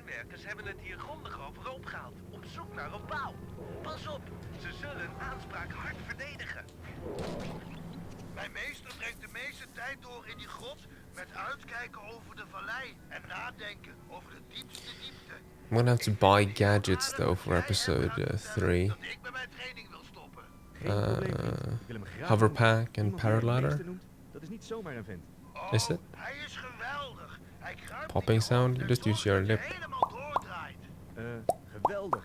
mijnwerkers hebben het hier grondig overhoop gehaald. Op zoek naar een bouw. Pas op, ze zullen hun aanspraak hard verdedigen. Mijn meester brengt de meeste tijd door in die grot met uitkijken over de vallei en nadenken over de diepste diepte. I'm gonna have to buy gadgets though for episode 3. Dat ik bij mijn training wil stoppen. Geen probleem, vriend. Ik wil hem graag Hover ontmoeten. pack and Iemand die hij paraladder. meester noemt, dat is niet zomaar een vent. Is it? Hij is geweldig. Hij kruipt Popping in je sound? hoofd You en just use zorgt your dat je lip. helemaal doordraait. Geweldig.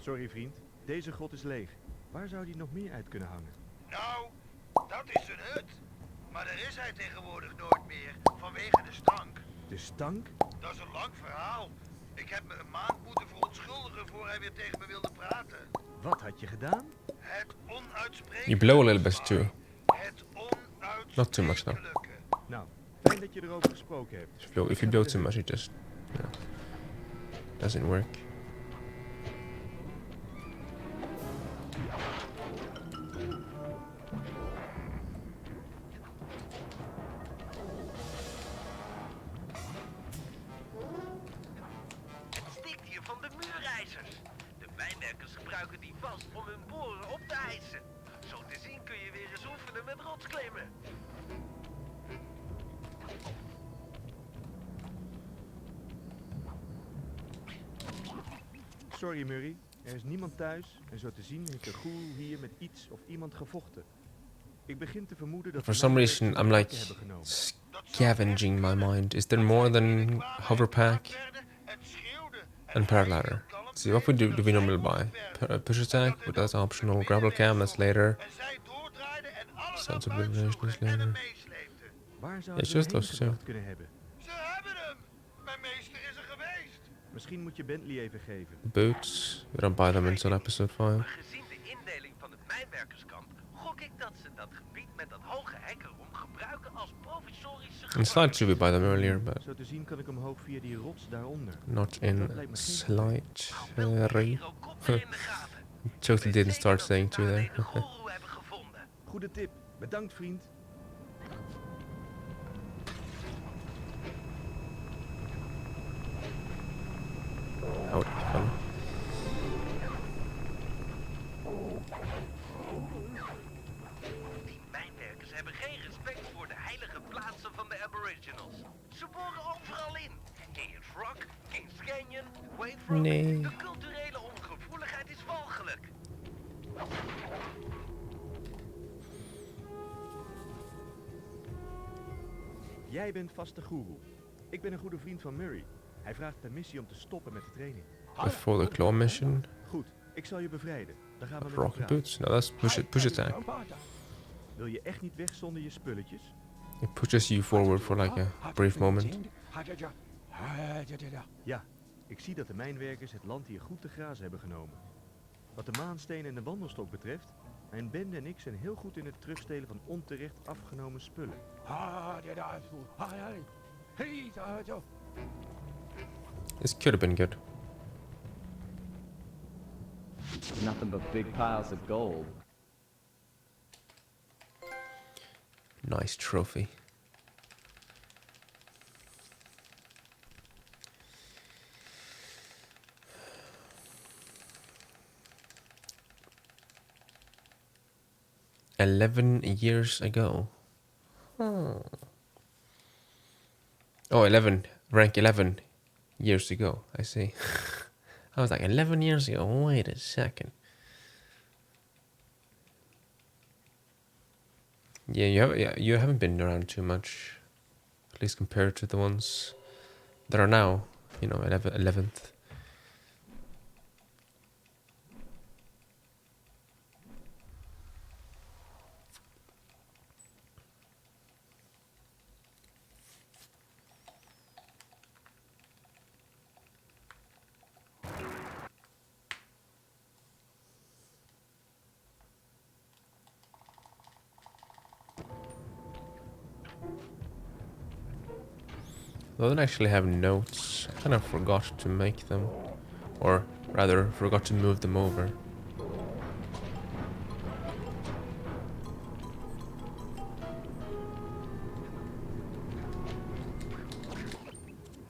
Sorry vriend, deze grot is leeg. Waar zou die nog meer uit kunnen hangen? Nou, dat is een hut. Maar daar is hij tegenwoordig nooit meer, vanwege de stank. De stank? Dat is een lang verhaal. Ik heb me een maand moeten verontschuldigen voor hij weer tegen me wilde praten. Wat had je gedaan? Het onuitsprekelijke. You blow a little bit too. Het onuitsprekelijke. Not too much though. Nou, fijn dat je erover gesproken hebt. If you blow too much, it just doesn't work. Het stikt hier van de muurijzers. De mijnwerkers gebruiken die vast om hun boren op te hijsen. Zo te zien kun je weer eens oefenen met rotsklimmen. Sorry Murray, er is niemand thuis en zo te zien heeft de goeroe hier met iets of iemand gevochten. Ik begin te vermoeden dat For de some mijnwerkers reason, I'm te like hebben genomen. scavenging my mind. Is there more than hover pack and paraladder? See, what do we normally buy? Push attack, but that's optional. Grapple cam, that's later. Sense of liberation is later. Waar zou It's ze just heen those two. gebracht kunnen hebben? Ze hebben hem. Mijn meester is er geweest. Misschien moet je Bentley even geven. Boots, we don't buy them until episode 5. Maar gezien de indeling van het mijnwerkerskamp, gok ik dat ze dat gebied met dat hoge hek erom gebruiken als provisorische In slide 2 we buy them earlier, but Zo te zien kan ik omhoog via die rots daaronder. not in slide 3. Helikopter in de gaten. Totally didn't start saying 2 Alleen there. de goeroe hebben gevonden. Goede tip. Bedankt vriend. Howdy, fun. Die mijnwerkers hebben geen respect voor de heilige plaatsen van de aboriginals. Ze boren overal in. Kings Rock, Kings Canyon, Wave Rock. Nee. De culturele ongevoeligheid is walgelijk. Jij bent vast de goeroe. Ik ben een goede vriend van Murray. Hij vraagt permissie om te stoppen met de training. Before the claw mission, Goed, ik zal je bevrijden. Dan gaan we met hem rocket praten. boots. No, that's push attack. Wil je echt niet weg zonder je spulletjes? It pushes you forward for like a brief moment. Ja, ik zie dat de mijnwerkers het land hier goed te grazen hebben genomen. Wat de maansteen en de wandelstok betreft, mijn bende en ik zijn heel goed in het terugstelen van onterecht afgenomen spullen. This could have been good. Nothing but big piles of gold. Nice trophy. $11 ago. Oh. Oh, 11. Rank 11 years ago. I see. I was like, 11 years ago? Wait a second. Yeah, you haven't been around too much. At least compared to the ones that are now, 11th. I don't actually have notes. I kind of forgot to make them. Or rather, forgot to move them over.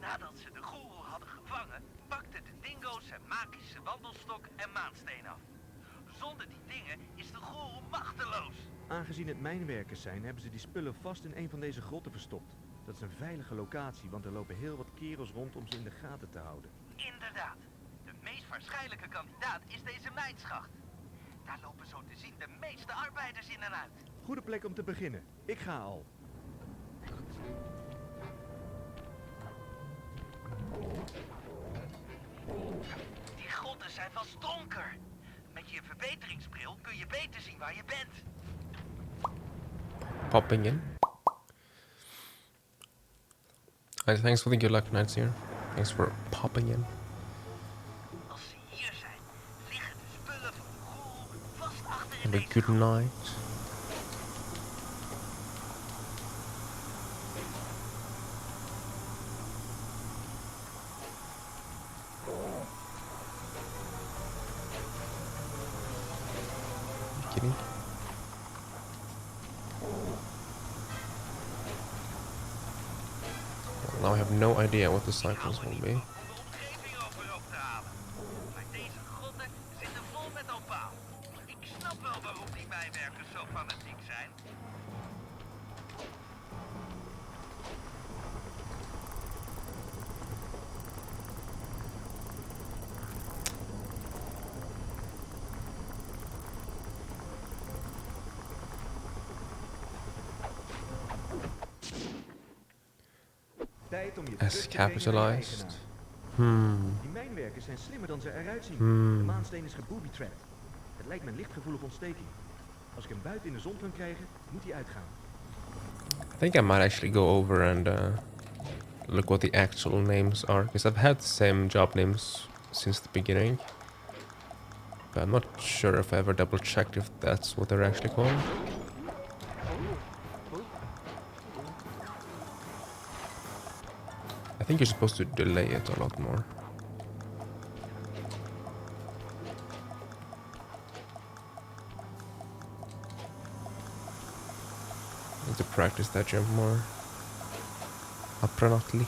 Nadat ze de goeroe hadden gevangen, pakten de dingo's zijn magische wandelstok en maansteen af. Zonder die dingen is de goeroe machteloos. Aangezien het mijnwerkers zijn, hebben ze die spullen vast in een van deze grotten verstopt. Dat is een veilige locatie, want er lopen heel wat kerels rond om ze in de gaten te houden. Inderdaad. De meest waarschijnlijke kandidaat is deze mijnschacht. Daar lopen zo te zien de meeste arbeiders in en uit. Goede plek om te beginnen. Ik ga al. Die grotten zijn van stonker. Met je verbeteringsbril kun je beter zien waar je bent. Popping in. Alright, thanks for the good luck, Knights here. Thanks for popping in. Als ze hier zijn, liggen de spullen van de goeroe vast achter in Have a deze good grot. night. You kidding? Well, now I have no idea what the cycles will be. Om de omgeving overhoop te halen. Maar deze grotten zitten vol met opaal. Ik snap wel waarom die mijnwerkers zo fanatiek zijn. Tijd om je As terug te brengen naar je capitalized. eigenaar. Die mijnwerkers zijn slimmer dan ze eruit zien. Hmm. De maansteen is gebooby-trapped. Het lijkt me een lichtgevoelige ontsteking. Als ik hem buiten in de zon kan krijgen, moet hij uitgaan. I think I might actually go over and look what the actual names are, because I've had the same job names since the beginning. But I'm not sure if I ever double checked if that's what they're actually called. I think you're supposed to delay it a lot more. Need to practice that jump more. Apparently.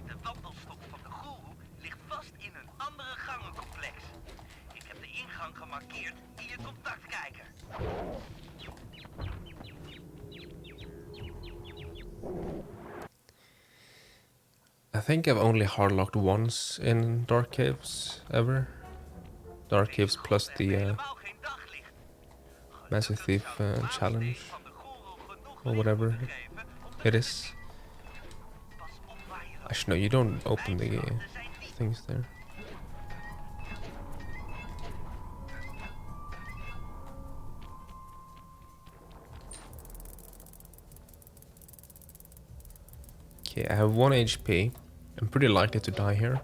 De wandelstok van de goeroe ligt vast in een andere gangencomplex. Ik heb de ingang gemarkeerd in je contactkijker. I think I've only hardlocked once in Dark Caves ever. Dark Caves plus the Helemaal geen daglicht. Massive Thief challenge, Van de goeroe genoeg or whatever licht moeten geven om it is. pas op waar je loopt. Actually, no, you don't open the Mijnschachten zijn diep. things there. Okay, I have 1 HP. I'm pretty likely to die here.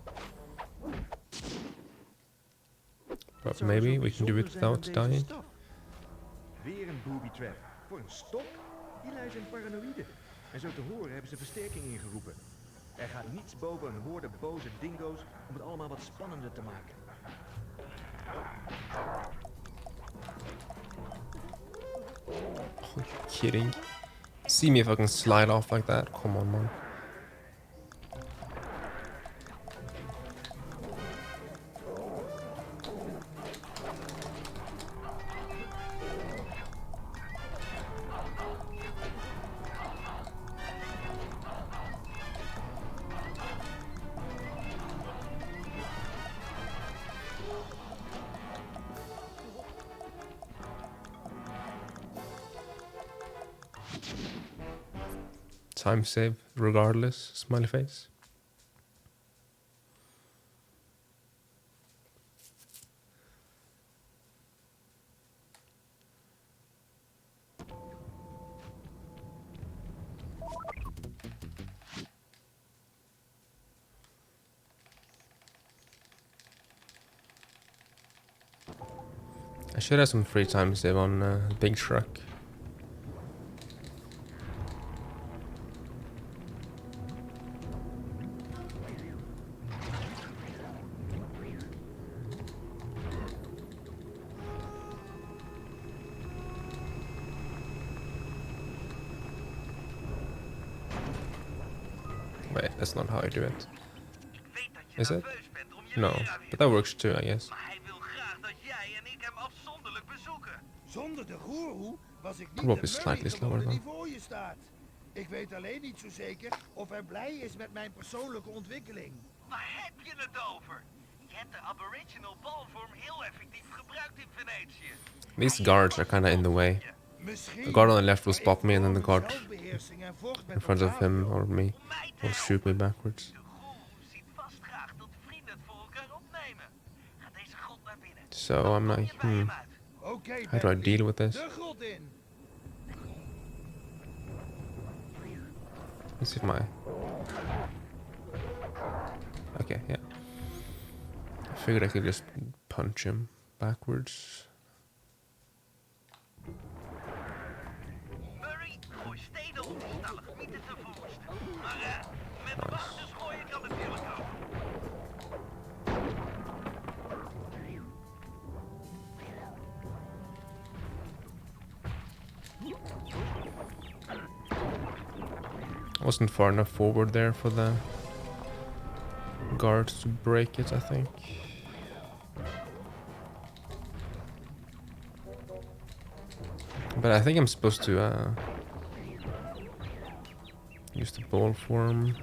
But Zou er maybe zo we can do it bijzonder zijn aan without deze dying. staf? Weer een booby-trap. Voor een stok? Die lui zijn paranoïde. En zo te horen hebben ze versterking ingeroepen. Er gaat niets boven een horde boze dingo's om het allemaal wat spannender te maken. Oh, you kidding? See me if I can slide off like that? Come on, man. Time save regardless, smiley face. I should have some free time to save on big truck. Wait, that's not how I do it. Ik weet dat je Is it? nerveus bent om je No, leraar weer but te that zien. works too, I guess. Maar hij wil graag dat jij en ik hem afzonderlijk bezoeken. Zonder de goeroe was ik niet Rob de is slightly Murray slower geworden die though. voor je staat. Ik weet alleen niet zo zeker of hij blij is met mijn persoonlijke ontwikkeling. Waar heb je het over? Je hebt de aboriginal balvorm heel effectief gebruikt in Venetië. These guards are kinda in the way. Misschien. The guard on the left will maar spot ik me, and then the verloor guard mijn zelfbeheersing en vocht met in front of him Octavio. or me Om mij te will shoot me helpen. backwards. De goeroe ziet vast graag dat vrienden het voor elkaar opnemen. Ga deze grot naar binnen. So I'm Kom like, je bij hem uit. Oké, how do I Bentley, deal with this? de grot in. Let's see if my... Okay, yeah. I figured I could just punch him backwards. Murray, gooi stenen om die stalagmieten te verwoesten. Maar met wachters gooien kan natuurlijk ook. I wasn't far enough forward there for the guards to break it, I think. But I think I'm supposed to use the ball form.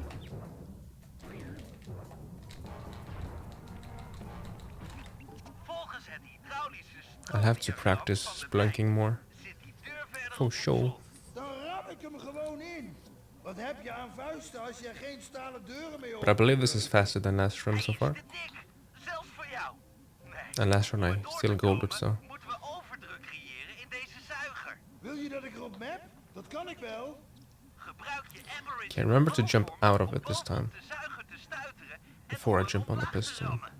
Volgens het hydraulische I'll have to practice splunking more. zit die deur verder For op de sure. grond. Dan ram ik hem gewoon in. Wat heb je aan vuisten als je er geen stalen deuren mee But I believe this is faster than last run so Hij far. is te dik, zelfs voor jou. Nee. And last run I Om door still te golded, komen, so... moeten we overdruk creëren in deze zuiger. Wil je dat ik erop map? Dat kan ik wel. Gebruik je aboriginal Okay, remember to jump balvorm out of om it this bovenop time. de zuiger te stuiteren en Before I om jump on the omlaag te piston. rammen.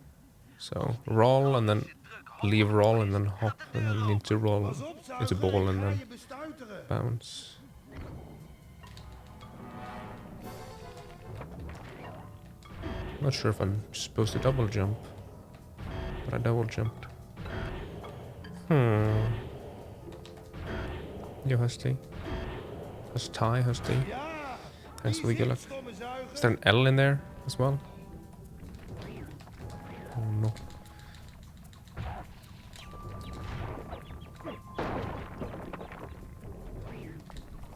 So roll and then leave roll and then hop and then need to roll Pas op, zuiger, into ball ik and ga then je bestuiteren. bounce. Not sure if I'm supposed to double jump, but I double jumped. Yo, Husty. Husty. Ja, Thanks for the die gallop. zit, stomme zuiger. Is there an L in there as well? Oh no.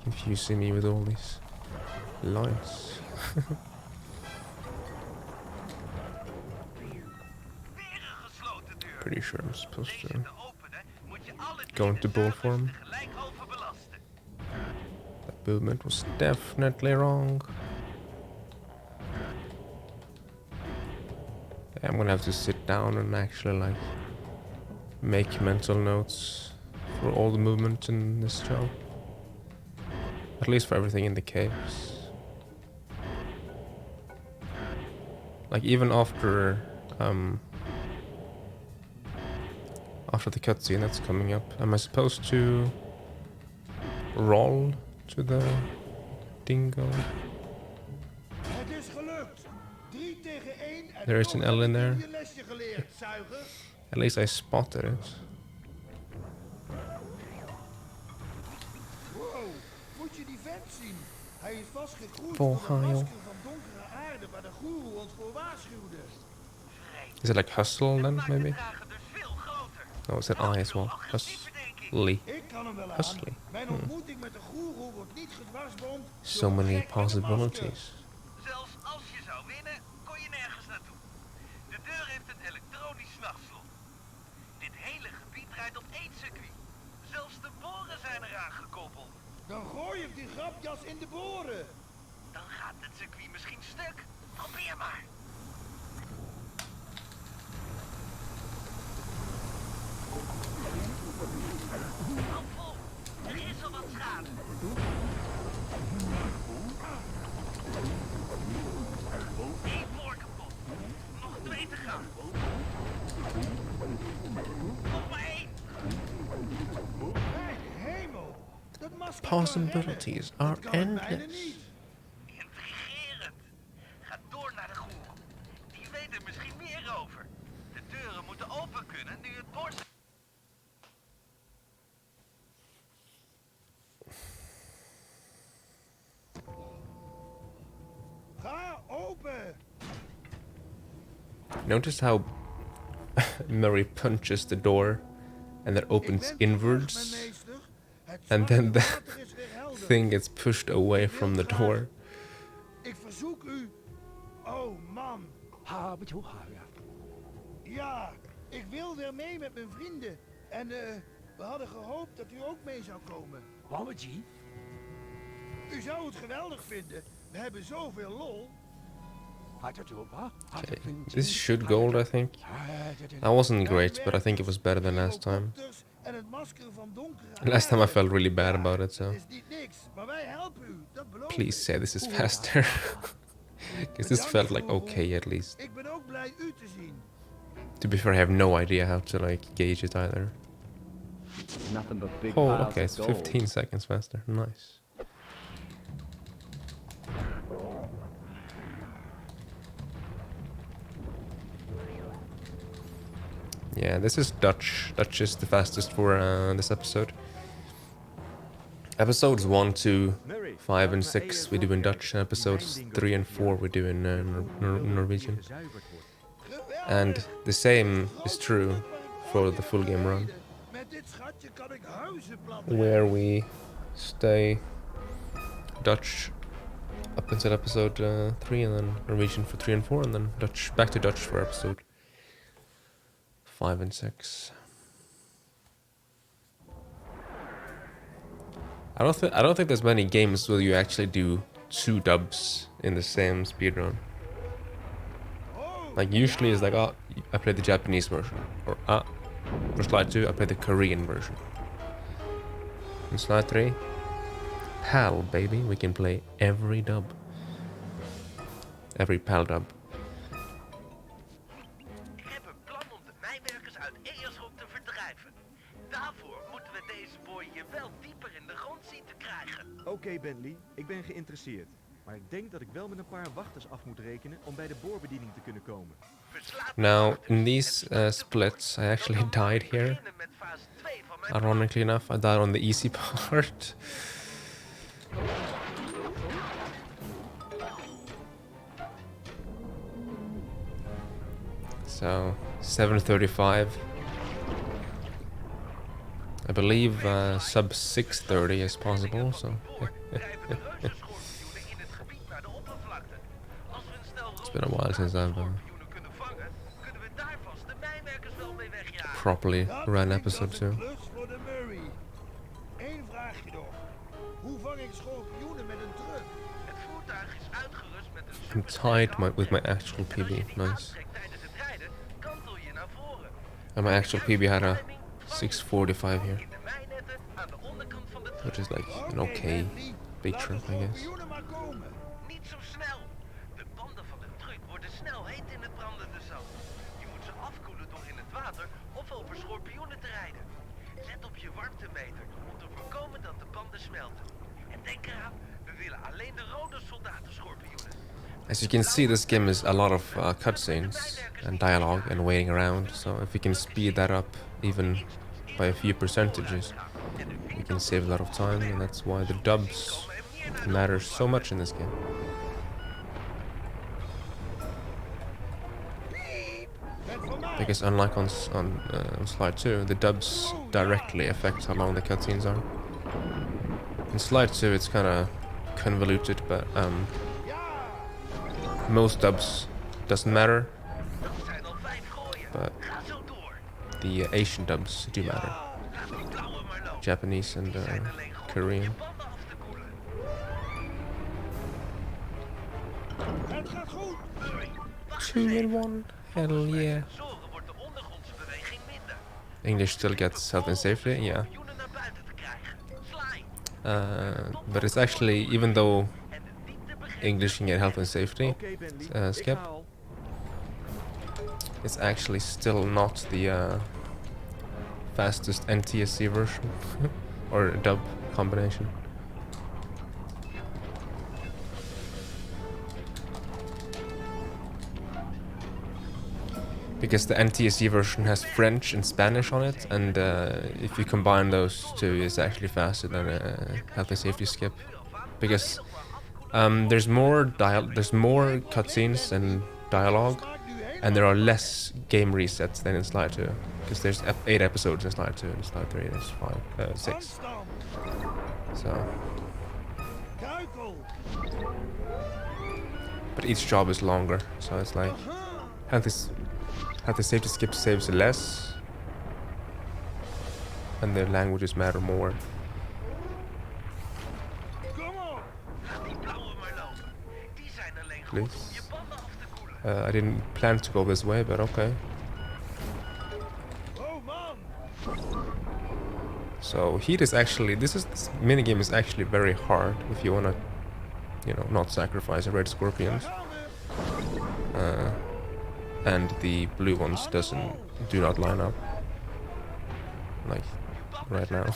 Confusing me with all these lines. Weer een gesloten deur. Pretty sure I'm supposed Deze to te openen moet je alle go into ball zuigers form. tegelijk overbelasten. That movement was definitely wrong. Yeah, I'm gonna have to sit down and actually like make mental notes for all the movement in this job. At least for everything in the caves. Like even after after the cutscene that's coming up, am I supposed to roll to the dingo? Het is gelukt. 3 tegen 1 en There is toch an L heb in je there. je lesje geleerd, zuiger. At least I spotted it. Wow, moet je die vent zien. Hij is vastgegroeid Vol door een haal. masker van donkere aarde waar de goeroe ons voor waarschuwde. Is it like hustle then, Maakt maybe? de drager dus veel groter. Oh, it's an I as well. Hustly. Ik kan hem wel aan. Hustly. Mijn ontmoeting met de goeroe wordt niet gedwarsboomd. So door een many gek met een masker. possibilities. Zelfs als je zou winnen, kon je nergens naartoe. De deur heeft een elektronisch nachtslot. Dit hele gebied draait op één circuit. Zelfs de boren zijn eraan gekoppeld. Dan gooi ik die grapjas in de boren. Dan gaat het circuit misschien stuk. Probeer maar. Hou vol. Er is al wat schade. Eén boor kapot. Nog 2 te gaan. Nog maar 1. possibilities are endless. Intrigerend. Ga door naar de goeroe. Die weet er misschien meer over. De deuren moeten open kunnen nu het bord... Ga open! Notice how Murray punches the door and it opens inwards, and then the thing gets pushed away from the door. Ik verzoek u... Oh, man. Ja, ik wil weer mee met mijn vrienden. En we hadden gehoopt dat u ook mee zou komen. U zou het geweldig vinden. We hebben zoveel lol. Okay, this should gold, I think. That wasn't great, but I think it was better than last time. En het masker van donkere Last time I haren. felt really bad about it, so Het is niet niks, maar wij helpen u. Dat beloof please ik. say this is faster. Because this felt like okay at least. Ik ben ook blij u te zien. To be fair, I have no idea how to like gauge it either. Nothing but big Oh, piles okay, of it's gold. 15 seconds faster. Nice. Yeah, this is Dutch. Dutch is the fastest for this episode. Episodes 1, 2, 5 and 6 we do in Dutch, and episodes 3 and 4 we do in Norwegian. And the same is true for the full game run, Met dit schatje kan ik huizen plat. where we stay Dutch up until episode 3, and then Norwegian for 3 and 4, and then Dutch back to Dutch for episode 5 and 6. I don't think there's many games where you actually do 2 dubs in the same speedrun. Like usually it's like, oh, I play the Japanese version, or for slide 2 I play the Korean version. In slide 3, PAL baby, we can play every dub, every PAL dub. Ik heb een plan om de mijnwerkers uit Eerschot te verdrijven. Daarvoor moeten we deze boy hier wel dieper in de grond zien te krijgen. Oké, Bentley, ik ben geïnteresseerd. Maar ik denk dat ik wel met een paar wachters af moet rekenen om bij de boorbediening te kunnen komen. Now, in these splits, I actually died here. Ironically enough, I died on the easy part. So, 7:35. I believe sub 6:30 is possible, so... It's been a while since I've properly ran episode 2. Klus voor de Murray. Eén vraagje nog. Hoe vang ik schorpioenen met een truck? Het voertuig is uitgerust met een I'm tied with my actual PB, nice. tijdens het rijden kantel je naar voren. And my actual PB had a 645 here, In de mijnetten aan de onderkant van de which is like an okay big truck, I guess. Schorpioenen maar komen. Niet zo snel. De banden van de truck worden snel heet in het brandende zand. Je moet ze afkoelen door in het water of over schorpioenen te rijden. Let op je warmtemeter om te voorkomen dat de banden smelten. En denk eraan, we willen alleen de rode soldaten schorpioenen. As you can see, this game is a lot of cutscenes and dialogue and waiting around, so if we can speed that up even by a few percentages, we can save a lot of time, and that's why the dubs matter so much in this game. Because unlike on slide 2, the dubs directly affect how long the cutscenes are. In slide 2 it's kind of convoluted, but most dubs doesn't matter, but the Asian dubs do matter. Japanese and Korean. Het gaat goed. 2 in 1, hell yeah. Zorgen wordt de ondergrondse beweging minder. English still gets health and safety, yeah. Schorpioenen naar buiten te krijgen. Sly. But it's actually, even though En de diepte begint. English can get health and safety, Oké, Bentley, ik Skip, haal. it's actually still not the fastest NTSC version or dub combination. because the NTSC version has French and Spanish on it, and if you combine those two, it's actually faster than a health and safety skip, because there's more cutscenes and dialogue, and there are less game resets than in Slide 2, because there's 8 episodes in Slide 2, and Slide 3 is 6. So, but each job is longer, so it's like health and safety skip saves less, and the languages matter more. Please. I didn't plan to go this way, but okay. So heat is actually, this minigame is actually very hard if you wanna, you know, not sacrifice red scorpions. And the blue ones do not line up. Like, right now.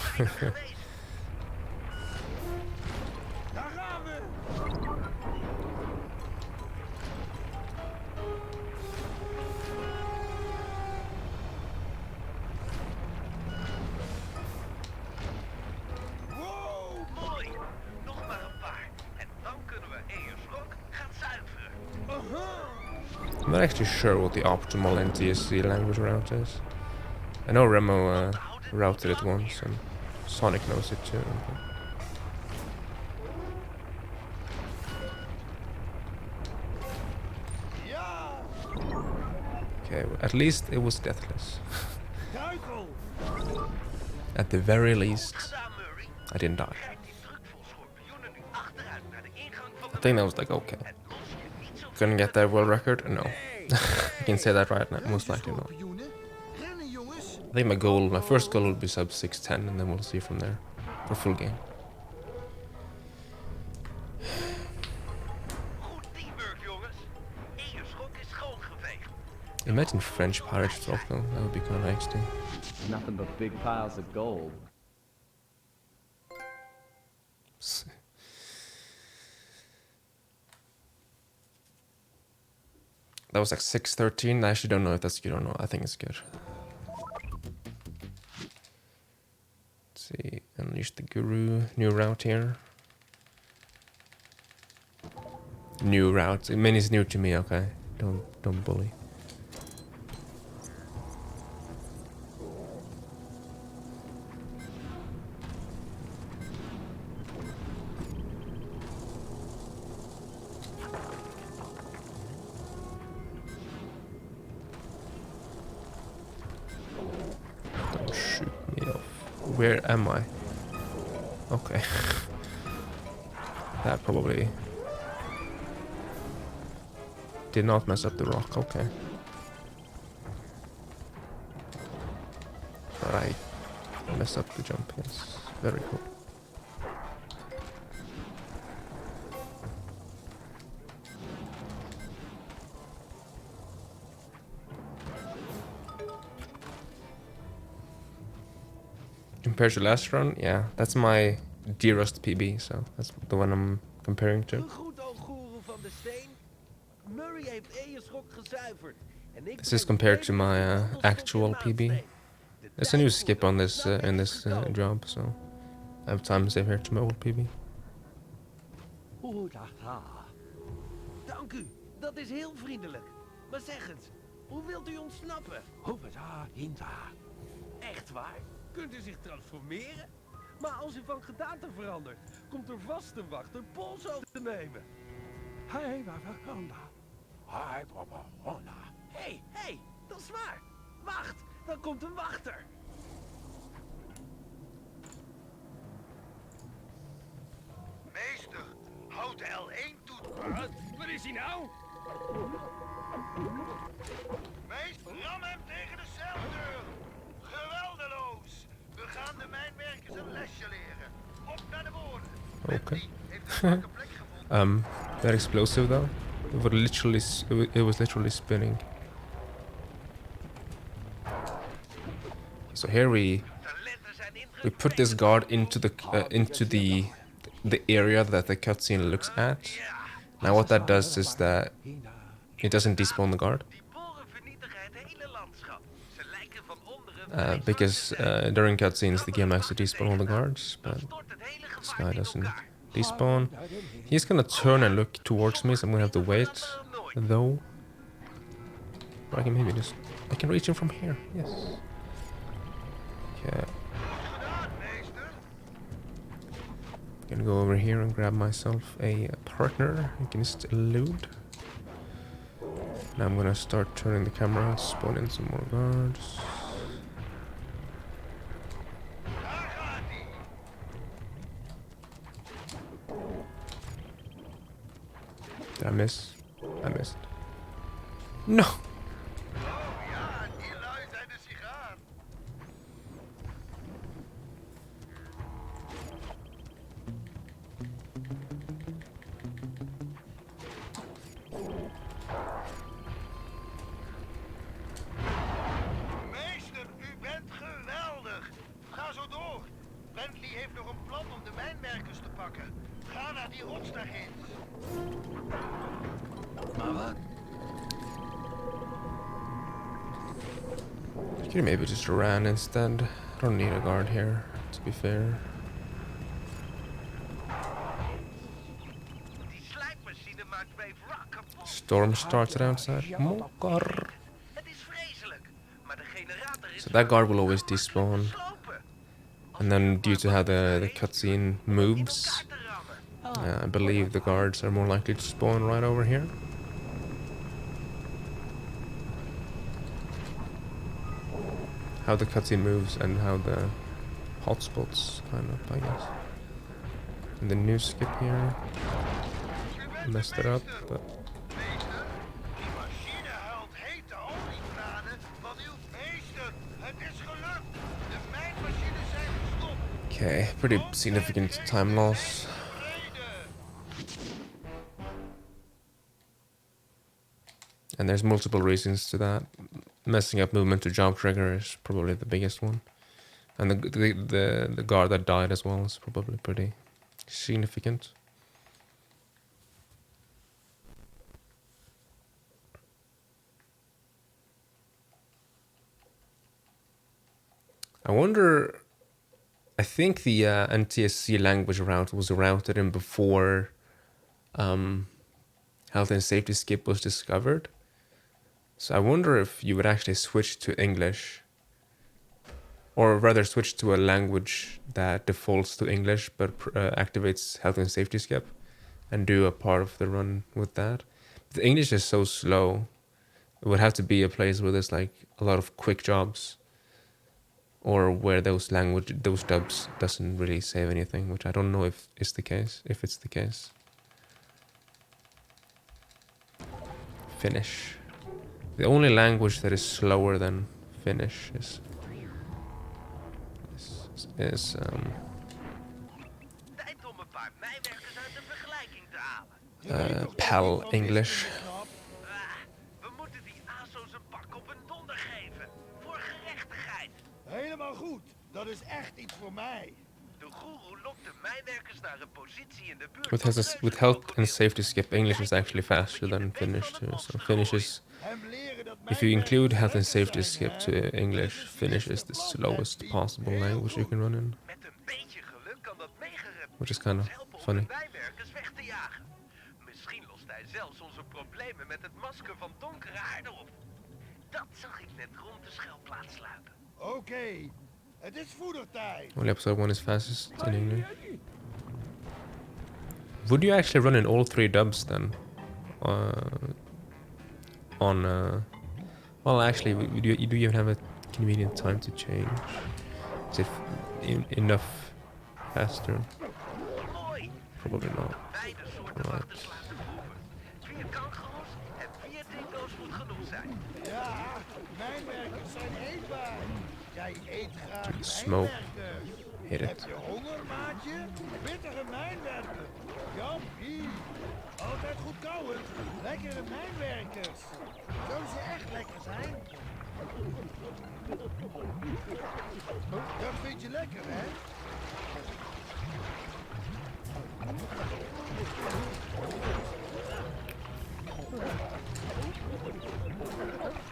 I'm not actually sure what the optimal NTSC language route is. I know Remo routed it once, and Sonic knows it too. Okay, well, at least it was deathless. At the very least, I didn't die. I think that was like, okay. Gonna get that world record? No. I can say that right now, most likely not. I think my first goal will be sub 610, and then we'll see from there for full game. Imagine French pirate folk though, that would be kind of interesting. Nothing but big piles of gold. That was like 613. I actually don't know if that's good or not. I think it's good. Let's see. Unleash the Guru. New route here. New route. Mini's new to me, okay. Don't bully. Where am I? Okay. That probably did not mess up the rock, okay. But I messed up the jump, yes. Very cool. Compared to last run, yeah, that's my dearest PB, so that's the one I'm comparing to. This is compared to my actual PB. There's a new skip on this in this job, so I have time to save here to my old PB. Dank u, dat is heel vriendelijk. Maar zeg eens, hoe wilt u ontsnappen? Echt waar? Kunt u zich transformeren? Maar als u van gedaante verandert, komt er vast een wachter pols over te nemen. Hey, dat is waar. Wacht, dan komt een wachter. Meester, houd de L1-toets. Wat is hij nou? Meester, ram hem tegen de celdeur. Geweldeloos. We gaan de mijnwerkers een lesje leren. Op naar de woorden. Okay. Heeft een zwakke plek gevonden. Very explosive though. It was literally spinning. So here we put this guard into the area that the cutscene looks at. Now what that does is that it doesn't despawn the guard. because during cutscenes the game actually despawn all the guards, but this guy doesn't despawn. He's gonna turn and look towards me, so I'm gonna have to wait, though. Or I can maybe just... I can reach him from here, yes. Okay. Gonna go over here and grab myself a partner. I can just elude. Now I'm gonna start turning the camera, spawn in some more guards. Did I miss? I missed. No! Meester, u bent geweldig. Ga zo door. Bentley heeft nog een plan om de mijnwerkers te pakken. Ga naar die rots daar ginds. Maar wat? I could maybe just run instead. I don't need a guard here, to be fair. Die slijpmachine maakt mij wrak kapot. Storm started outside. Mokar. Het is vreselijk, maar de generator is So that guard will always despawn. geslopen. And then due to how the cutscene moves, Elkaar te rammen. I believe the guards are more likely to spawn right over here. How the cutscene moves and how the hotspots kind of, I guess. And the new skip here messed it up, but Meester, die machine huilt hete olietranen van uw meester. Het is gelukt. De mijnmachines zijn gestopt. okay, pretty significant time loss. And there's multiple reasons to that. Messing up movement to jump trigger is probably the biggest one. And the guard that died as well is probably pretty significant. I wonder... I think the NTSC language route was routed in before health and safety skip was discovered. So I wonder if you would actually switch to English, or rather switch to a language that defaults to English but activates health and safety skip, and do a part of the run with that. The English is so slow. It would have to be a place where there's like a lot of quick jobs, or where those dubs doesn't really save anything, which I don't know if it's the case. Finnish. The only language that is slower than Finnish is Tijd om een paar mijnwerkers uit de vergelijking te halen. PAL English. We moeten die ASO's een pak op een donder geven. Voor gerechtigheid. Helemaal goed. Dat is echt iets voor mij. De goeroe lokt de mijnwerkers naar een positie in de buurt. With health and safety skip, English is actually faster than Finnish too. So Finnish is, if you include health and safety skip to English, Finnish is the slowest possible language you can run in, Met een beetje geluk kan dat meegerept which is kind of helpen om funny. de mijnwerkers weg te jagen. Misschien lost hij zelfs onze problemen met het masker van donkere aarde op. Dat zag ik net rond de schuilplaats sluipen. Oké, het is voedertijd. Only episode 1 is fastest in English. Would you actually run in all 3 dubs then? Well, actually, you do even have a convenient time to change. Is it enough faster? Mooi! Probably not. Beide soorten Right. wachters laten proeven. 4 kangoeroes en 4 dingo's moet genoeg zijn. Ja, mijnwerkers zijn eetbaar. Jij eet graag Smoke. mijnwerkers. Hit Heb it. je honger, maatje? Pittige mijnwerker. Jampie. Altijd goed kouwen. Lekkere mijnwerkers. Zullen ze echt lekker zijn? Dat vind je lekker, hè?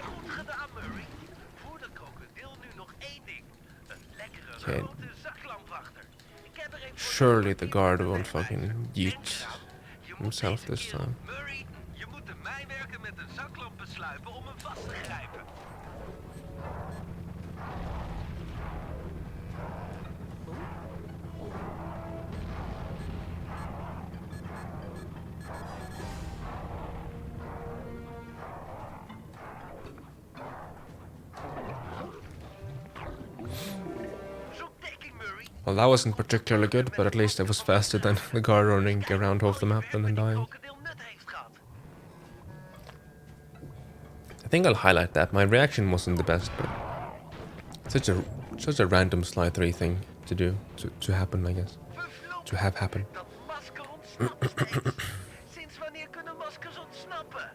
Goed gedaan, Murray. Voor de krokodil nu nog 1 Surely the guard won't fucking yeet Je moet himself deze this keer, time. Murray, je moet de mijnwerker met een zaklamp besluipen om hem vast te grijpen. Zoek dekking, Murray. Well, that wasn't particularly good, but at least I was faster than the guard running around half the map and then dying. Krokodil nut heeft gehad. I think I'll highlight that. My reaction wasn't the best, but such a random slide 3 thing to do, to happen, I guess. To have happen. Dat masker ontsnapt steeds. Sinds wanneer kunnen maskers ontsnappen?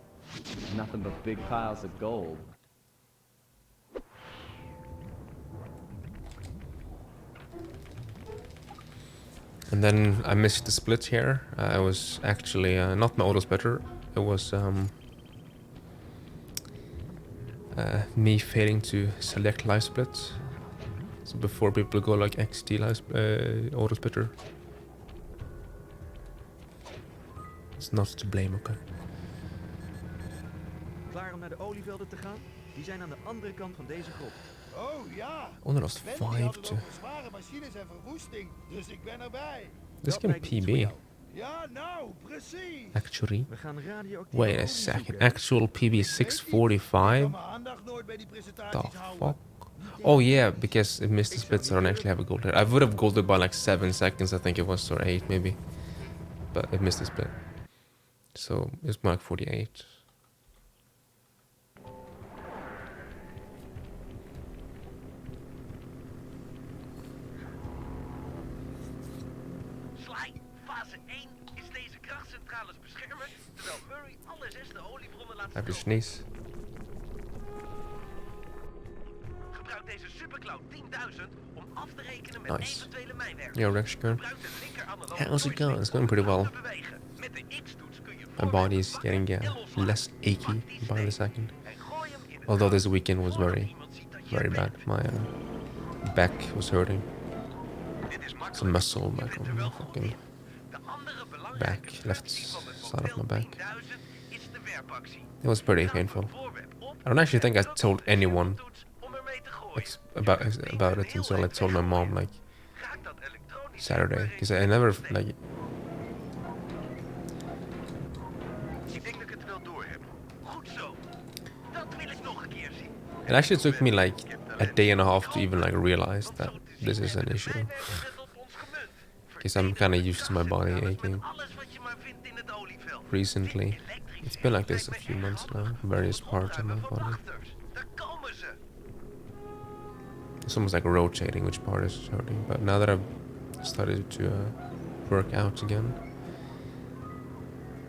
Nothing but big piles of gold. And then I missed the split here. I was actually not my auto splitter. It was me failing to select live split. So before people go like XT live auto splitter. It's not to blame, okay. Klaar om naar de olievelden te gaan? Die zijn aan de andere kant van deze grot. Oh ja. Only lost Sven die 5 had het to. over zware machines en verwoesting, dus ik ben erbij. This Dat game lijkt iets voor PB. jou. Ja, nou, precies. Actually. We gaan radioactieve Wait a olie second. zoeken. Actual PB Ik kan 645? mijn aandacht nooit bij die The presentaties houden. fuck? Oh yeah, because it missed the split, so I don't actually have a gold hit. I would have golded by like 7 seconds, I think it was, or 8 maybe. But it missed the split. So it's more like 48. Sly, fase 1 is deze krachtcentrales beschermen, terwijl Murray alle 6 de oliebronnen laat I have to stromen. sneeze. Gebruik deze supercloud 10.000 om af te rekenen met Nice. eventuele mijnwerkers. Yo, Rex gun. Gebruik de linker analoge How's it going? joystick It's going pretty om well. te bewegen. Met de X-toets kun je My body is voorwerpen getting pakken en loslaten. less achy Pak die by the steen second. en gooi hem in het Although gat this weekend was voordat very, iemand ziet dat je very er bad. bent. My back was hurting. Dit is makkelijk. Some muscle Je back bent on er my wel goed fucking in. De andere belangrijke back, left functie van het side of my model back. 10.000 is de werpactie. It was pretty Duim een painful. voorwerp op I don't actually think I en druk told op de anyone shiftoets om ermee te gooien. about it until I told my mom like Raak dat elektronisch Saturday, because I never like. Ik denk dat ik het wel door heb. Goed zo. Dat wil ik nog een keer zien. It actually took me like a day and a half to even like realize that this is an issue. Because I'm kind of used to my body aching recently. It's been like this a few months now, various parts of my body. It's almost like rotating which part is hurting. But now that I've started to work out again,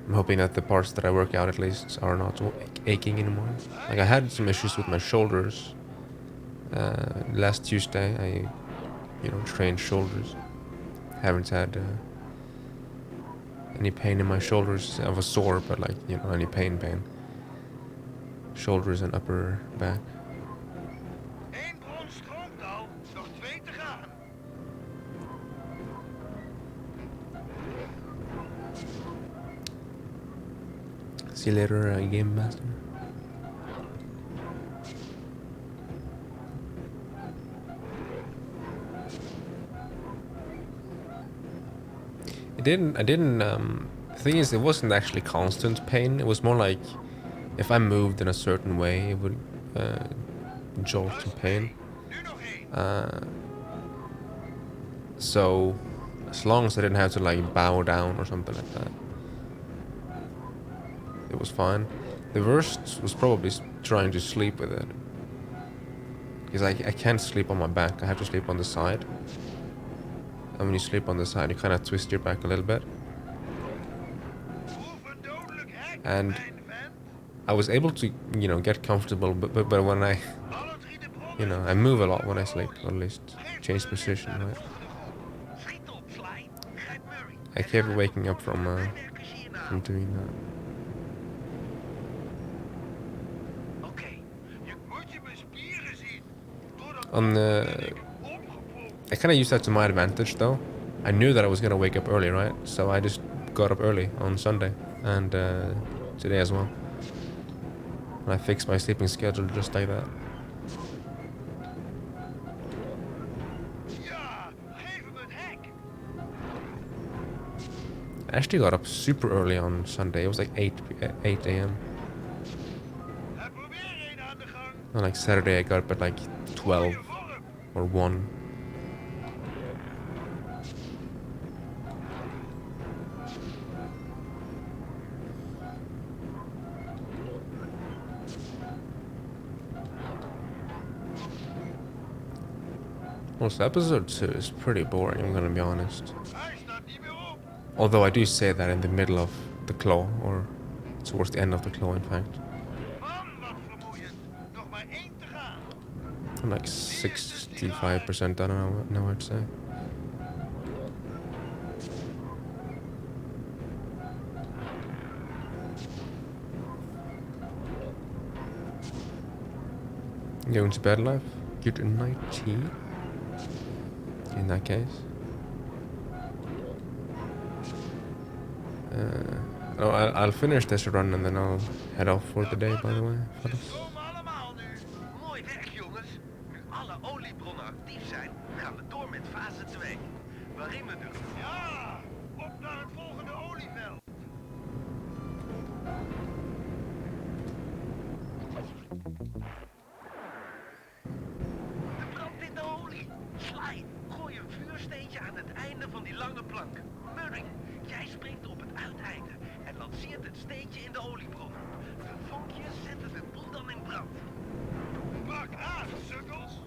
I'm hoping that the parts that I work out at least are not aching anymore. Like I had some issues with my shoulders. Last Tuesday I, trained shoulders. Haven't had any pain in my shoulders. I was sore, but like, any pain. Shoulders and upper back. Eén bron stroomt al, nog 2 te gaan. See you later, Game Master. I didn't, the thing is, it wasn't actually constant pain. It was more like, if I moved in a certain way, it would jolt in pain. Nu nog één. So, as long as I didn't have to like bow down or something like that, it was fine. The worst was probably trying to sleep with it. Because I can't sleep on my back, I have to sleep on the side. And when you sleep on the side, you kind of twist your back a little bit. Proef een dodelijk hek, And mijn vent. I was able to, get comfortable, but when I, Alle 3 de bronnen. I move a lot when I sleep, or at least change position, right? Schiet op, Sly. Grijp Murray. I kept waking up from Mijnwerkers hierna. doing that. Oké, je Moet je mijn spieren zien. Door dat On ben the, ik opgepompt. I kind of used that to my advantage though, I knew that I was gonna wake up early, right? So I just got up early on Sunday and today as well. And I fixed my sleeping schedule just like that. Ja, geef hem een hek. I actually got up super early on Sunday. It was like 8 a.m. En probeer een aan de gang. And like Saturday, I got up at like 12 Goeie vorm. or 1. Well, so episode 2 is pretty boring, I'm gonna be honest. Hij staat niet meer op. Although I do say that in the middle of the claw, or towards the end of the claw, in fact. Man, wat vermoeiend. Nog maar 1 te gaan. I'm like 65% done now, I'd say. Going to bed, life? Good night tea? In that case. Oh, I'll finish this run and then I'll head off for the day, by the way. Ze stromen allemaal nu. Mooi werk, jongens. Nu alle oliebronnen actief zijn, gaan we door met fase 2. Waarin we dus... Ja, op naar het volgende olieveld. Er brandt in de olie. Sly, gooi een vuursteentje aan het einde van die lange plank. Murray, jij springt op het uiteinde en lanceert het steentje in de oliebron. De vonkjes zetten de boel dan in brand. Pak aan, sukkels.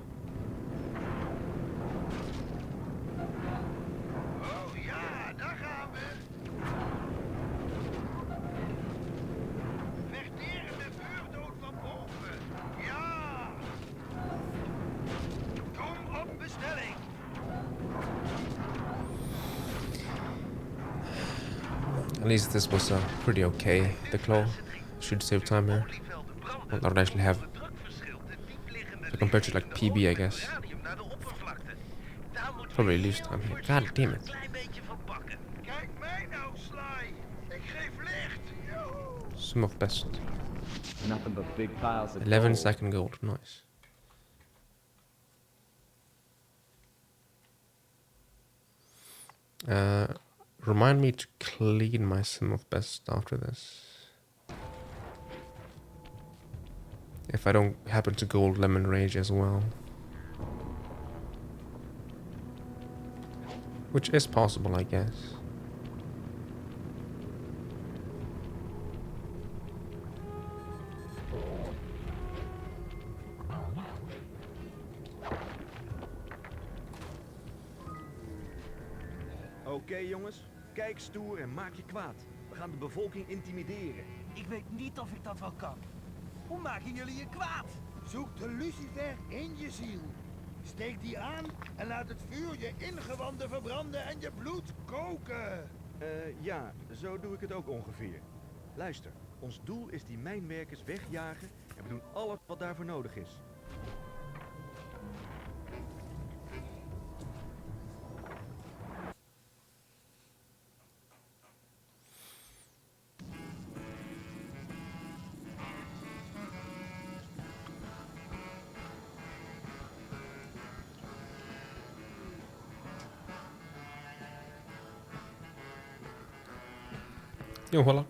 Oh ja, daar gaan we. Verterende vuurdood van boven. Ja. Kom op bestelling. At least this was pretty okay. The claw should save time here. Olievelden branden. Well, I would actually have, Het drukverschil te diepliggende so compared to like lichten PB, I guess, uranium naar de oppervlakte. Daar moeten we probably lose heel time here. voorzichtig God damn een it. klein beetje van pakken. Kijk mij nou, Sly. Ik geef licht. Joehoe. Some of best. Nothing but big piles of 11 gold. second gold, nice. Remind me to clean my sim of best after this. If I don't happen to gold lemon rage as well. Which is possible, I guess. Oké, jongens, kijk stoer en maak je kwaad. We gaan de bevolking intimideren. Ik weet niet of ik dat wel kan. Hoe maken jullie je kwaad? Zoek de lucifer in je ziel. Steek die aan en laat het vuur je ingewanden verbranden en je bloed koken. Ja, zo doe ik het ook ongeveer. Luister, ons doel is die mijnwerkers wegjagen en we doen alles wat daarvoor nodig is. Yo, voila.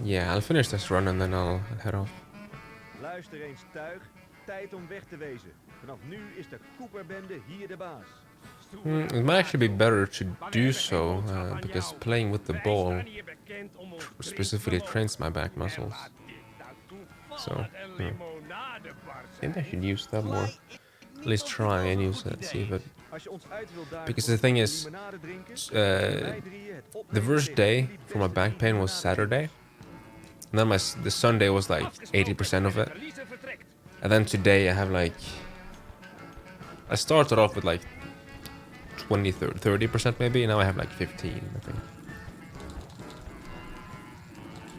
Yeah, I'll finish this run and then I'll head off. Luister eens, tuig. Tijd om weg te wezen. Vanaf nu is de Cooperbende hier de baas. It might actually be better to do so, because playing with the ball specifically trains my back muscles. So, maybe I should use that more. At least try and use it, see if it... Als je ons uit wilt dagen Because tot the thing een is, limonade drinken, uh, wij drieën het the opnemen worst tegen day die for my beste back pain was limonade. Saturday. And then the Sunday was like 80% of it. And then today I have like... I started off with like 20, 30% maybe, and now I have like 15, I think.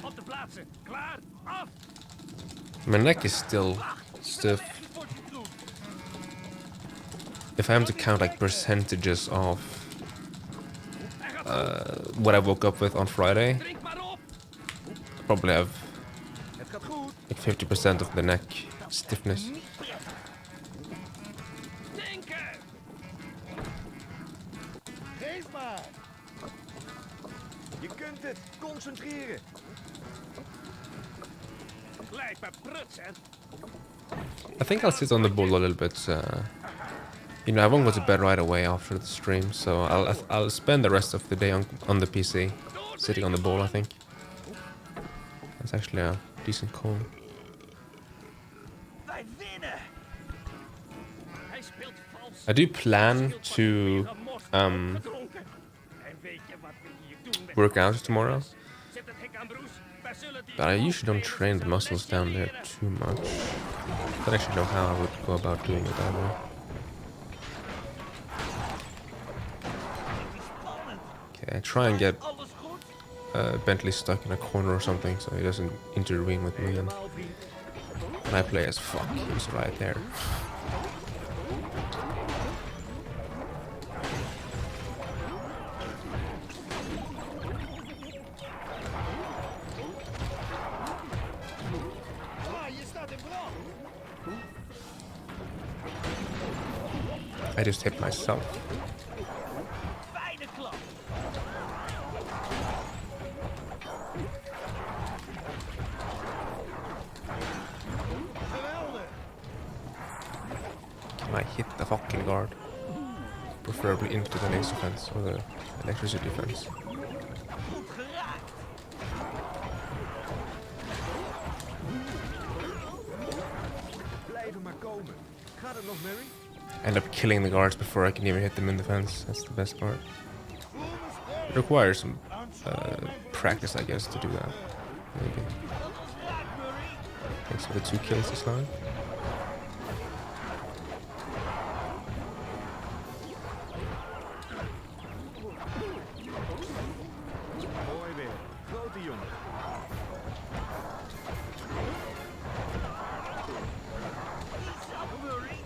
Op de plaatsen. Klaar. Af. My neck is still stiff. If I am to count like percentages of what I woke up with on Friday. Drink maar op! Probably have Het gaat goed. like 50% of the neck stiffness. Denken! Geef maar. Je kunt het. Concentreren. Lijkt me pruts, hè? I think I'll sit on the bull a little bit. You know, I won't go to bed right away after the stream, so I'll spend the rest of the day on the PC, sitting on the bull. I think that's actually a decent call. Wij winnen! Hij speelt vals. I do plan to Gedronken. En weet je wat we hier doen met work out tomorrow, Zet het hek aan, Bruce. Wij zullen die but I usually don't train the muscles down there too much. I don't actually know how I would go about doing it either. Okay, I try and get Alles goed? Bentley stuck in a corner or something so he doesn't intervene with me, and Helemaal, vriend. when I play as fuck, he's right there. Je staat in brand. I just hit myself. Fijne klap! Geweldig. Can I hit the fucking guard? Preferably into the laser fence or the electricity fence. Goed geraakt! Blijven maar komen. Gaat het nog, Mary? End up killing the guards before I can even hit them in the fence. That's the best part. It requires some practice, I guess, to do that. Maybe. Dat was raak, Murray! Thanks for the 2 kills this time. Mooi weer. Grote jongen. Zap, Murray!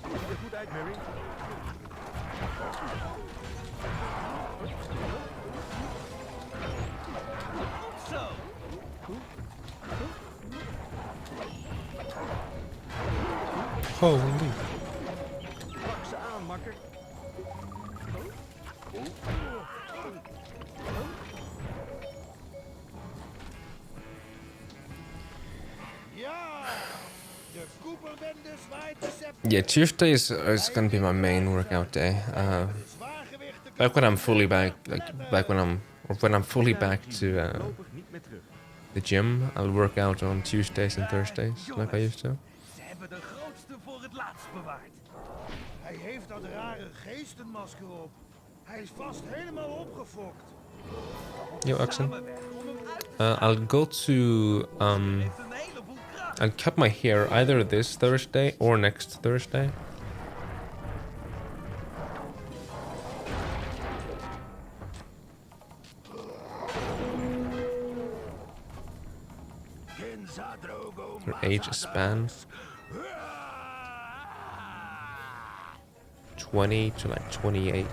Ziet er goed uit, Mary. Goed zo! Holy. Pak ze aan, makker. Ja. De Cooperbende zwaait de scepter. Yeah, Tuesday is gonna be my main workout day. Zwaargewichten Back when I'm fully back, when I'm fully back to Voorlopig niet meer terug. the gym, I'll work out on Tuesdays and Thursdays like I used to. Ze hebben de grootste voor het laatst bewaard. Hij heeft dat rare geestenmasker op. Hij is vast helemaal opgefokt. Yo, Axen. Samen weg om hem uit te I'll go to heeft een heleboel kracht. I'll cut my hair either this Thursday or next Thursday. For age span 20 to like 28,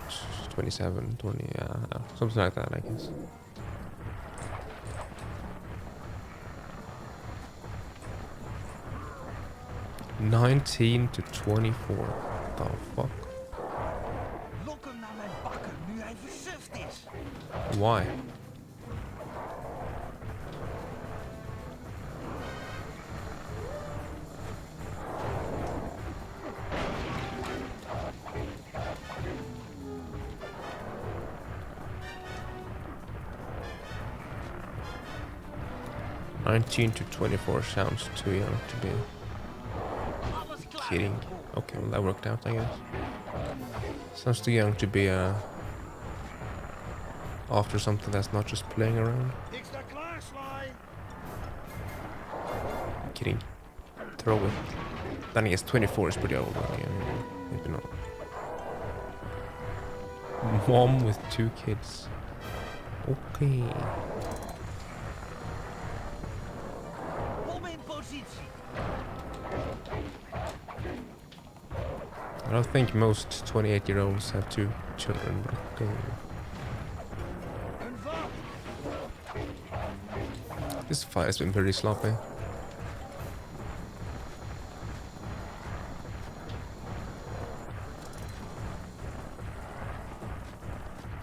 27, 20, something like that, I guess. $19 to $24. The fuck? Lok hem naar mijn bakken nu hij versuft is. Why? $19 to $24 sounds too young to be Alles klaar. kidding. Okay, well that worked out, I guess. Sounds too young to be after something that's not just playing around. Ik sta klaar, Sly. Kidding. Throw it. Then I guess 24 is pretty old. Maybe not. Mom with 2 kids. Okay. Bom in positie. I don't think most 28-year-olds have 2 children, but okay. Een vat. This fight has been pretty sloppy.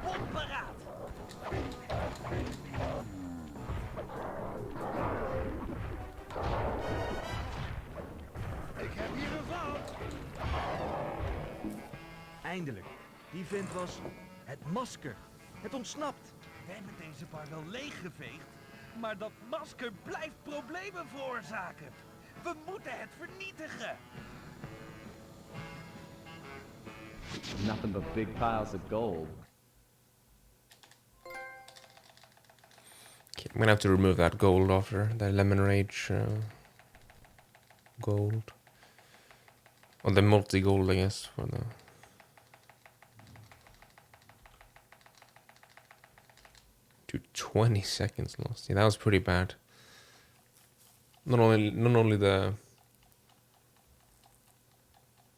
Bom paraat. Ik heb hier een vat. Eindelijk. Die vent was het masker. Het ontsnapt. We hebben deze bar wel leeggeveegd, maar dat masker blijft problemen veroorzaken. We moeten het vernietigen. Nothing but big piles of gold. Okay, I'm gonna have to remove that gold after the lemon rage gold. Or the multi-gold, I guess, for the... Dude, 20 seconds lost. Yeah, that was pretty bad. Not only the...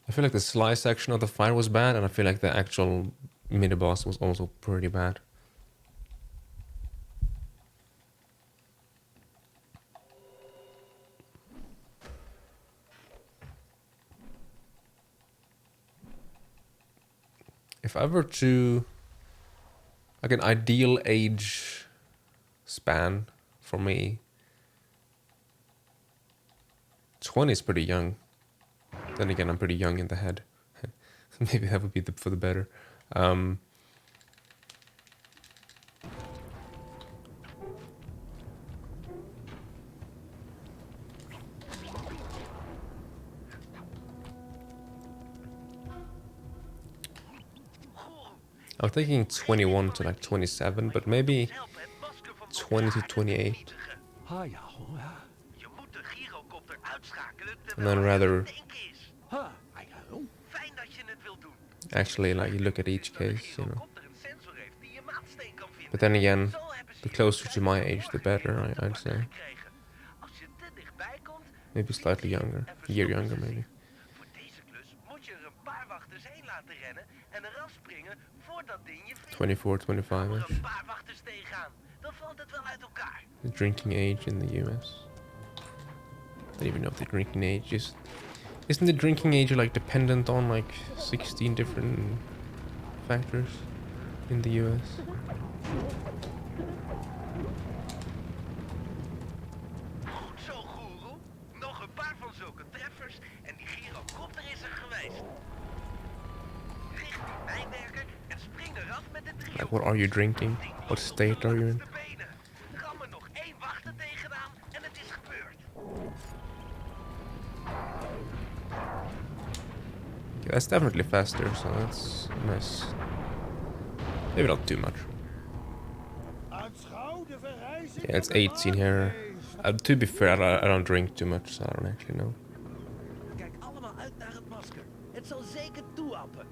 I feel like the slice section of the fight was bad, and I feel like the actual mini-boss was also pretty bad. If I were to... like an ideal age span for me, 20 is pretty young. Then again, I'm pretty young in the head. Maybe that would be for the better. I'm thinking 21 to like 27, but maybe 20 to 28. Ha ja, hoor. Je moet de gyrocopter uitschakelen And terwijl then hij rather, aan het denken is. Ha, ja, Fijn dat je het wilt doen. actually, like, you look at each Dat de case, you know. gyrocopter een sensor heeft die je maatsteen kan vinden. But then again, Zo hebben ze the je closer to my bedrijf age, the better, I'd gekregen. say. Als je te dichtbij komt, Maybe slightly younger. A year younger, maybe. voor deze klus moet je er een paar wachters heen laten rennen en eraf springen voordat ding je vindt. 24, Kom 25-ish. er een paar wachters tegenaan, dan valt het wel uit elkaar. The drinking age in the US. I don't even know if the drinking age is... Isn't the drinking age like dependent on like 16 different factors in the US? Goed zo, goeroe. Nog een paar van zulke treffers en die gyrocopter is er geweest. Richt die mijnwerker en spring eraf met de driehoek. Like, what are you drinking? What state are you in? Ram er nog één wachter tegenaan en het is gebeurd. Yeah, that's definitely faster, so that's nice. Maybe not too much. Aanschouw de verrijzing Yeah, it's van de 18 here. maangeest. To be fair, I don't drink too much, so I don't actually know. Kijk allemaal uit naar het masker. Het zal zeker toeappen.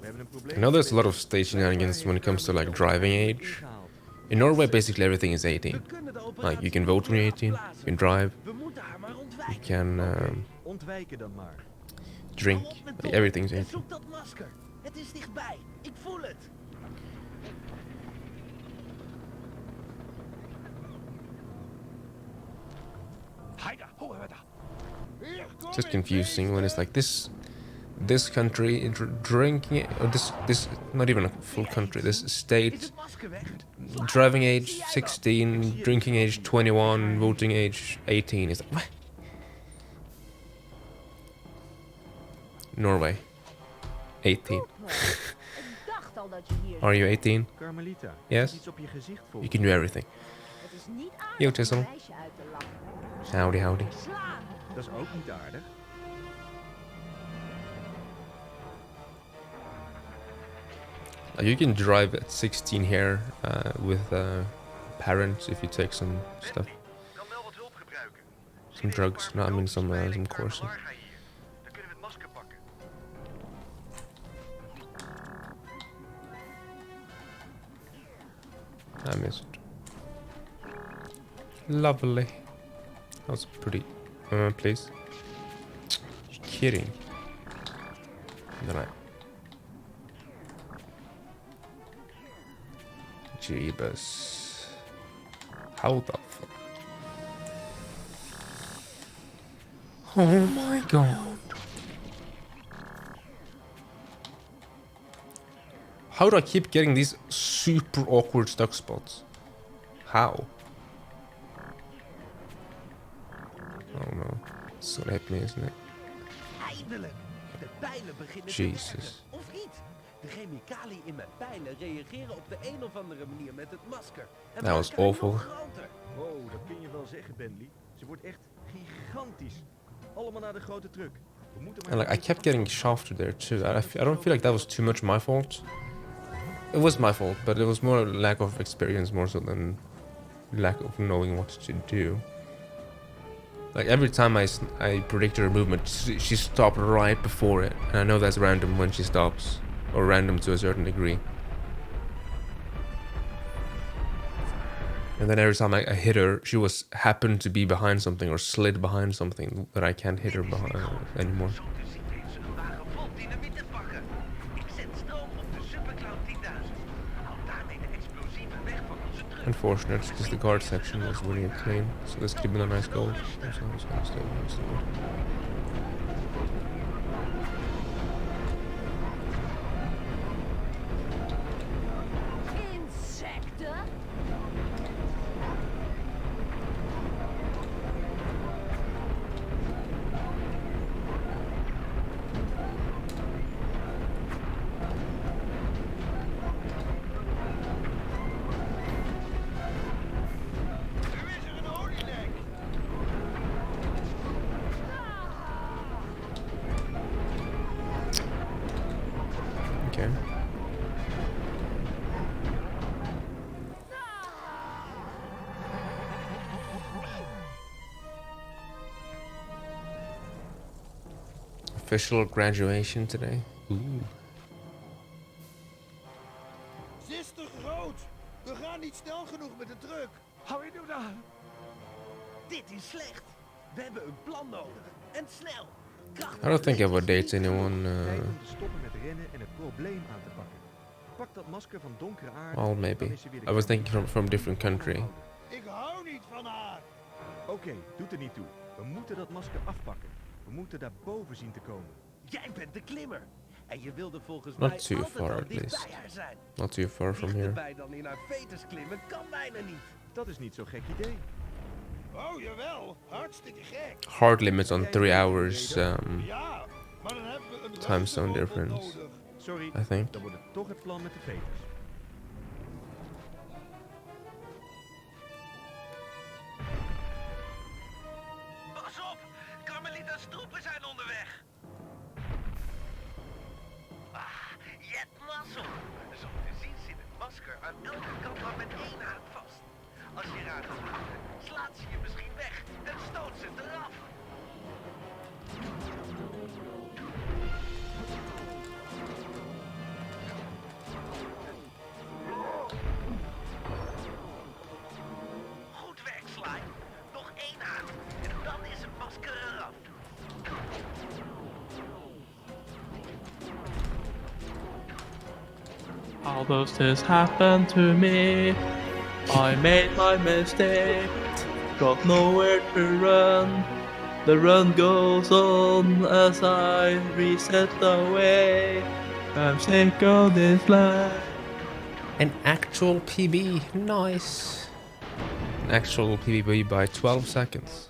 We hebben een probleem. I know there's a lot of state shenanigans when it comes to like driving age. In Norway, basically everything is 18. We kunnen de Like, operatie you can vote when you're 18, you can drive, We moeten haar maar you ontwijken. can Ontwijken dan maar. drink, Kom op met like, Bob everything's en 18. zoek dat masker. Het is dichtbij. Ik voel het. Haida, hoor we daar. Hier kom It's just ik, confusing when it's meester. like this country drinking, or this not even a full country, this Is state, het masker weg? driving age 16, drinking age 21, voting age 18. Is what? Norway, 18. Ik dacht al dat je hier Are you 18? Carmelita, Yes? is iets op je gezicht vol. You can do everything. Het is niet aardig Yo, om Tessel. een meisje uit te lachen. Howdy, howdy. Slaan. Dat is ook niet aardig. You can drive at 16 here with parents if you take some stuff, Kan wel wat hulp gebruiken. some drugs. No, I mean some courses. Dan kunnen we het masker pakken. I missed. Lovely. That was pretty. Please. kidding? And then I... Jeebus. How the fuck? Oh my god. How do I keep getting these super awkward stuck spots? How? Oh no. It's gonna hit me, isn't it? Eindelijk! De pijlen beginnen Jesus. te werken. Of niet? De chemicaliën in mijn pijlen reageren op de een of andere manier met het masker. En That was maken hem awful. nog groter. Wow, dat kun je wel zeggen, Bentley. Ze wordt echt gigantisch. Allemaal naar de grote truck. We moeten maar And like I kept getting shafted there too. I don't feel like that was too much my fault. It was my fault, but it was more lack of experience more so than lack of knowing what to do. Like every time I predict her movement, she stopped right before it, and I know that's random when she stops, or random to a certain degree. And then every time I hit her, she was happened to be behind something or slid behind something that I can't hit her behind anymore. Zo te zien heeft ze een wagen vol dynamiet te pakken. Ik zet stroom op de Supercloud 10.000. Haal daarmee de explosieven weg van onze truck. Unfortunate, because the guard section was really clean, so this could have been a nice goal. Insecten? Nu is er een olielek. Okay. Official graduation today. Ooh. Ze is te groot. We gaan niet snel genoeg met de truck. Hou je nu daar? Dit is slecht. We hebben een plan nodig. En snel. I don't think I would date anyone. Tijd om te stoppen met rennen en het probleem aan te pakken. Pak dat masker van donkere aarde. Well, maybe. I was thinking from a different country. Ik hou niet van haar. Oké, doet er niet toe. We moeten dat masker afpakken. We moeten daar boven zien te komen. Jij bent de klimmer. En je wilde volgens Not mij too altijd far, al at dicht least. bij haar zijn. Not too far from here. Dichterbij dan in haar veters klimmen kan bijna niet. Dat is niet zo'n gek idee. Oh jawel, hartstikke gek. Hard limits on 3 hours Ja, maar dan hebben we een time zone ruimteverbod difference, nodig. Sorry, I think. dan wordt het toch het plan met de veters. Pas op! Carmelita's troepen zijn onderweg! Je hebt mazzel! Zo te zien zit het masker aan elke kant maar met één haak vast. Als je eraan gaat houden, slaat ze je misschien weg en stoot ze het eraf. Goed werk, Slime. Nog één haak en dan is het masker eraf. How does this happen to me? I made my mistake, got nowhere to run. The run goes on as I reset the way. I'm sick of this life. An actual PB, nice. An actual PB by 12 seconds.